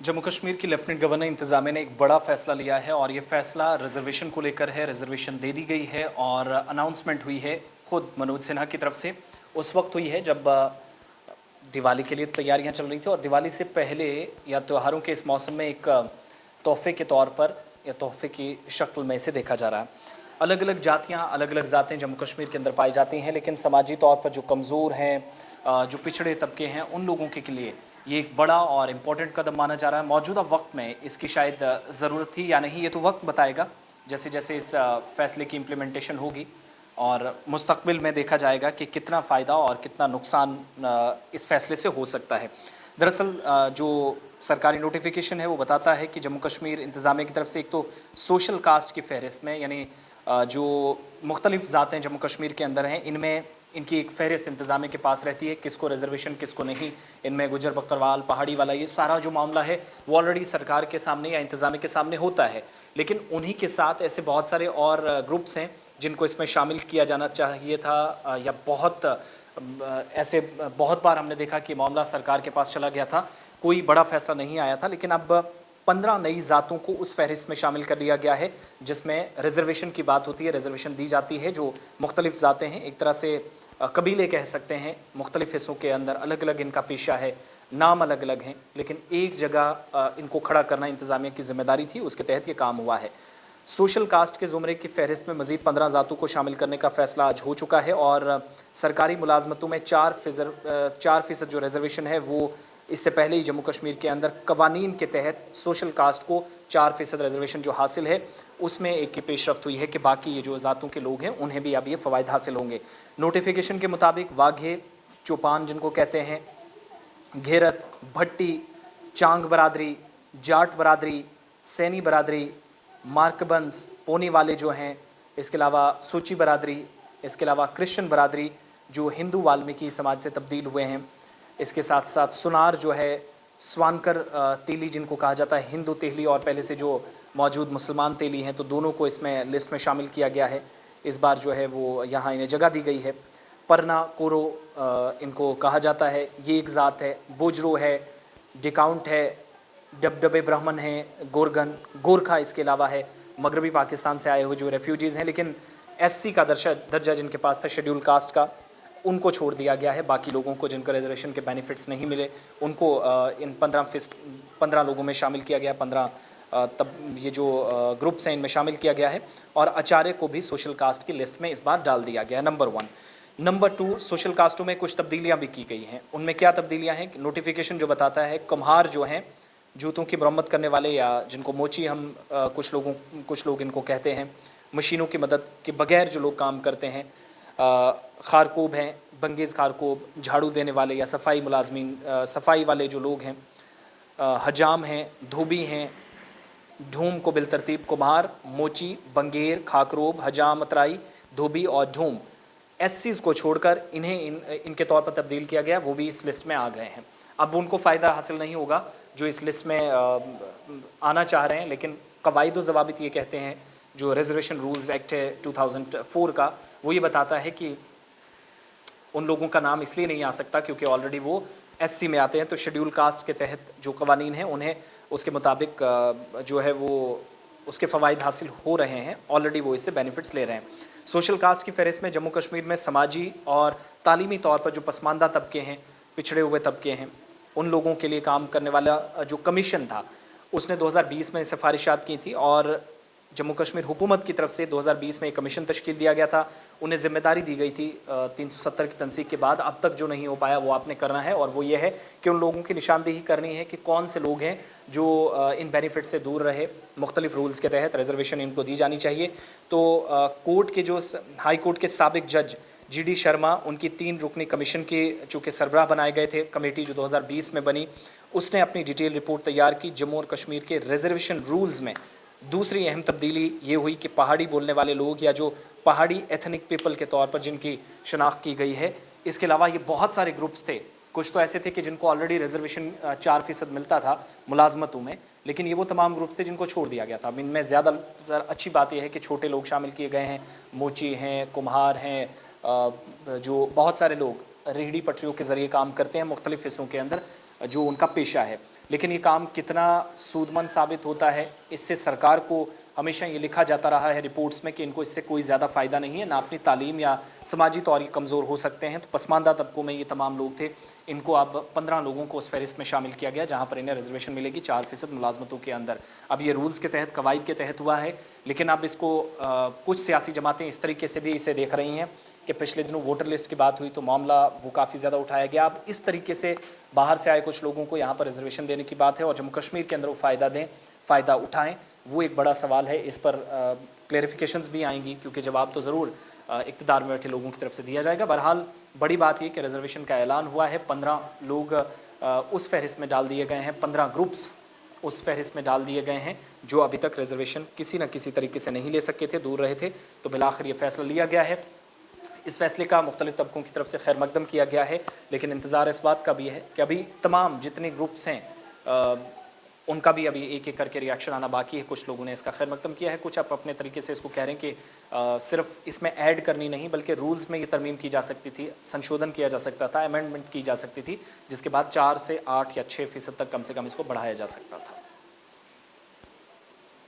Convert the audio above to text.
जम्मू कश्मीर की lieutenant governor इंतजामिया ने एक बड़ा फैसला लिया है और ये फैसला रिजर्वेशन को लेकर है। रिजर्वेशन दे दी गई है और अनाउंसमेंट हुई है खुद मनोज सिन्हा की तरफ से। उस वक्त हुई है जब दिवाली के लिए तैयारियां चल रही थी और दिवाली से पहले या त्योहारों के इस मौसम में एक तोहफे के तौर पर या तोहफे की शक्ल में इसे देखा जा रहा है। अलग अलग जातियाँ अलग अलग ज़ातें जम्मू कश्मीर के अंदर पाई जाती हैं, लेकिन समाजी तौर पर जो कमज़ोर हैं, जो पिछड़े तबके हैं, उन लोगों के लिए ये एक बड़ा और इम्पोर्टेंट कदम माना जा रहा है। मौजूदा वक्त में इसकी शायद ज़रूरत थी या नहीं, ये तो वक्त बताएगा। जैसे जैसे इस फैसले की इम्प्लीमेंटेशन होगी और मुस्तकबिल में देखा जाएगा कि कितना फ़ायदा और कितना नुकसान इस फैसले से हो सकता है। दरअसल जो सरकारी नोटिफिकेशन है वो बताता है कि जम्मू कश्मीर इंतज़ामिया की तरफ से एक तो सोशल कास्ट की फहरिस्त में, यानी जो मुख्तलिफ ज़ातें जम्मू कश्मीर के अंदर हैं, इनमें इनकी एक फहरिस्त इंतज़ामिया के पास रहती है, किसको रिजर्वेशन किसको नहीं। इनमें गुजर बकरवाल, पहाड़ी वाला, ये सारा जो मामला है वो ऑलरेडी सरकार के सामने या इंतज़ामिया के सामने होता है। लेकिन उन्हीं के साथ ऐसे बहुत सारे और ग्रुप्स हैं जिनको इसमें शामिल किया जाना चाहिए था, या ऐसे बहुत बार हमने देखा कि मामला सरकार के पास चला गया था, कोई बड़ा फैसला नहीं आया था। लेकिन अब 15 नई ज़ातों को उस फहरिस्त में शामिल कर लिया गया है जिसमें रिजर्वेशन की बात होती है, रिजर्वेशन दी जाती है। जो मुख्तलिफ ज़ातें हैं, एक तरह से कबीले कह सकते हैं, मुख्तलिफ हिस्सों के अंदर अलग अलग इनका पेशा है, नाम अलग अलग हैं, लेकिन एक जगह इनको खड़ा करना इंतज़ामिया की जिम्मेदारी थी, उसके तहत ये काम हुआ है। सोशल कास्ट के ज़ुमरे की फहरिस्त में मज़ीद 15 ज़ातों को शामिल करने का फ़ैसला आज हो चुका है और सरकारी मुलाजमतों में 4% जो रिजर्वेशन है वो इससे पहले ही जम्मू कश्मीर के अंदर कवानीन के तहत सोशल कास्ट को 4% रिजर्वेशन जो हासिल है, उसमें एक की पेशरफ्त हुई है कि बाकी ये जो ज़ातों के लोग हैं उन्हें भी अब ये फ़वाइद हासिल होंगे। नोटिफिकेशन के मुताबिक वाघे, चौपान जिनको कहते हैं, घेरत, भट्टी, चांग बरादरी, जाट बरादरी, सैनी बरादरी, मार्कबंस, पोनी वाले जो हैं, इसके अलावा सूची बरादरी, इसके अलावा क्रिश्चियन बरादरी जो हिंदू वाल्मीकि समाज से तब्दील हुए हैं, इसके साथ साथ सुनार जो है, स्वानकर तेली जिनको कहा जाता है, हिंदू तेली और पहले से जो मौजूद मुसलमान तेली हैं, तो दोनों को इसमें लिस्ट में शामिल किया गया है। इस बार जो है वो यहाँ इन्हें जगह दी गई है। परना कोरो इनको कहा जाता है, ये एक ज़ात है। बोजरो है, डिकाउंट है, डबडबे ब्राह्मण हैं, गोरगन, गोरखा इसके अलावा है, मगरबी पाकिस्तान से आए हुए जो रेफ्यूजीज़ हैं, लेकिन एससी का दर्जा जिनके पास था शेड्यूल कास्ट का, उनको छोड़ दिया गया है। बाकी लोगों को जिनको रिजर्वेशन के बेनिफिट्स नहीं मिले उनको इन 15 लोगों में शामिल किया गया। 15 तब ये जो ग्रुप्स हैं इनमें शामिल किया गया है और आचार्य को भी सोशल कास्ट की लिस्ट में इस बार डाल दिया गया है, नंबर 1। नंबर 2, सोशल कास्टों में कुछ तब्दीलियाँ भी की गई हैं। उनमें क्या तब्दीलियाँ हैं? नोटिफिकेशन जो बताता है कुम्हार जो हैं, जूतों की मरम्मत करने वाले, या जिनको मोची हम कुछ लोग इनको कहते हैं, मशीनों की मदद के बगैर जो लोग काम करते हैं, खारकोब हैं, बंगेज़ खारकोब, झाड़ू देने वाले या सफाई मुलाजमीन, सफाई वाले जो लोग हैं, हजाम हैं, धोबी हैं, ढूम को बिलतरतीब कुम्हार, मोची, बंगेर, खाकरोब, हजाम, अतराई, धोबी और ढूम, एससीज़ को छोड़कर इनके तौर पर तब्दील किया गया, वो भी इस लिस्ट में आ गए हैं। अब उनको फ़ायदा हासिल नहीं होगा जो इस लिस्ट में आना चाह रहे हैं, लेकिन कवायद व ज़वाबित ये कहते हैं, जो रिजर्वेशन रूल्स एक्ट है 2004 का, वो ये बताता है कि उन लोगों का नाम इसलिए नहीं आ सकता क्योंकि ऑलरेडी वो एससी में आते हैं। तो शेड्यूल कास्ट के तहत जो कवानीन हैं उन्हें उसके मुताबिक जो है वो उसके फ़वाइद हासिल हो रहे हैं, ऑलरेडी वो इससे बेनिफिट्स ले रहे हैं। सोशल कास्ट की फहरिस्त में जम्मू कश्मीर में समाजी और तालीमी तौर पर जो पसमानदा तबके हैं, पिछड़े हुए तबके हैं, उन लोगों के लिए काम करने वाला जो कमीशन था उसने 2020 में सिफारिशात की थी और जम्मू कश्मीर हुकूमत की तरफ से 2020 में एक कमीशन तश्कील दिया गया था। उन्हें जिम्मेदारी दी गई थी 370 की तनसीक के बाद, अब तक जो नहीं हो पाया वो आपने करना है, और वो ये है कि उन लोगों की निशानदेही करनी है कि कौन से लोग हैं जो इन बेनिफिट से दूर रहे। मुख्तलिफ रूल्स के तहत रिजर्वेशन इनको दी जानी चाहिए। तो कोर्ट के जो हाई कोर्ट के साबिक जज GD शर्मा, उनकी 3 रुकनी कमीशन के चूँकि सरबराह बनाए गए थे, कमेटी जो 2020 में बनी, उसने अपनी डिटेल रिपोर्ट तैयार की। जम्मू और कश्मीर के रिजर्वेशन रूल्स में दूसरी अहम तब्दीली ये हुई कि पहाड़ी बोलने वाले लोग या जो पहाड़ी एथनिक पीपल के तौर पर जिनकी शनाख्त की गई है, इसके अलावा ये बहुत सारे ग्रुप्स थे, कुछ तो ऐसे थे कि जिनको ऑलरेडी रिजर्वेशन 4% मिलता था मुलाजमतों में, लेकिन ये वो तमाम ग्रुप्स थे जिनको छोड़ दिया गया था। इनमें ज़्यादा अच्छी बात यह है कि छोटे लोग शामिल किए गए हैं, मोची हैं, कुम्हार हैं, जो बहुत सारे लोग रेहड़ी पटरियों के ज़रिए काम करते हैं मुख्तलिफ़ हिस्सों के अंदर, जो उनका पेशा है। लेकिन ये काम कितना सूदमंद साबित होता है, इससे सरकार को हमेशा ये लिखा जाता रहा है रिपोर्ट्स में कि इनको इससे कोई ज़्यादा फ़ायदा नहीं है, ना अपनी तालीम या समाजी तौर ये कमज़ोर हो सकते हैं। तो पसमानदा तबकों में ये तमाम लोग थे, इनको अब 15 लोगों को उस फहरिस्त में शामिल किया गया जहाँ पर इन्हें रिजर्वेशन मिलेगी 4% मुलाजमतों के अंदर। अब ये रूल्स के तहत, कवायद के तहत हुआ है, लेकिन अब इसको कुछ सियासी जमातें इस तरीके से भी इसे देख रही हैं कि पिछले दिनों वोटर लिस्ट की बात हुई तो मामला वो काफ़ी ज़्यादा उठाया गया। अब इस तरीके से बाहर से आए कुछ लोगों को यहाँ पर रिजर्वेशन देने की बात है और जम्मू कश्मीर के अंदर वो फ़ायदा दें, फ़ायदा उठाएं, वो एक बड़ा सवाल है। इस पर क्लेरिफिकेशंस भी आएंगी क्योंकि जवाब तो ज़रूर इक़्तिदार में बैठे लोगों की तरफ से दिया जाएगा। बहरहाल बड़ी बात ये कि रिजर्वेशन का ऐलान हुआ है, 15 लोग उस फहरिस्त में डाल दिए गए हैं, 15 ग्रुप्स उस फहरिस्त में डाल दिए गए हैं जो अभी तक रिजर्वेशन किसी न किसी तरीके से नहीं ले सके थे, दूर रहे थे। तो बिलाखिर ये फैसला लिया गया है। इस फैसले का मुख्तलिफ तबकों की तरफ से खैर मकदम किया गया है, लेकिन इंतज़ार इस बात का भी है कि अभी तमाम जितने ग्रुप्स हैं उनका भी अभी एक एक करके रिएक्शन आना बाकी है। कुछ लोगों ने इसका खैर मकदम किया है, कुछ आप अपने तरीके से इसको कह रहे हैं कि सिर्फ इसमें ऐड करनी नहीं बल्कि रूल्स में ये तरमीम की जा सकती थी, संशोधन किया जा सकता था, अमेंडमेंट की जा सकती थी, जिसके बाद 4 से 8 या 6% तक कम से कम इसको बढ़ाया जा सकता था।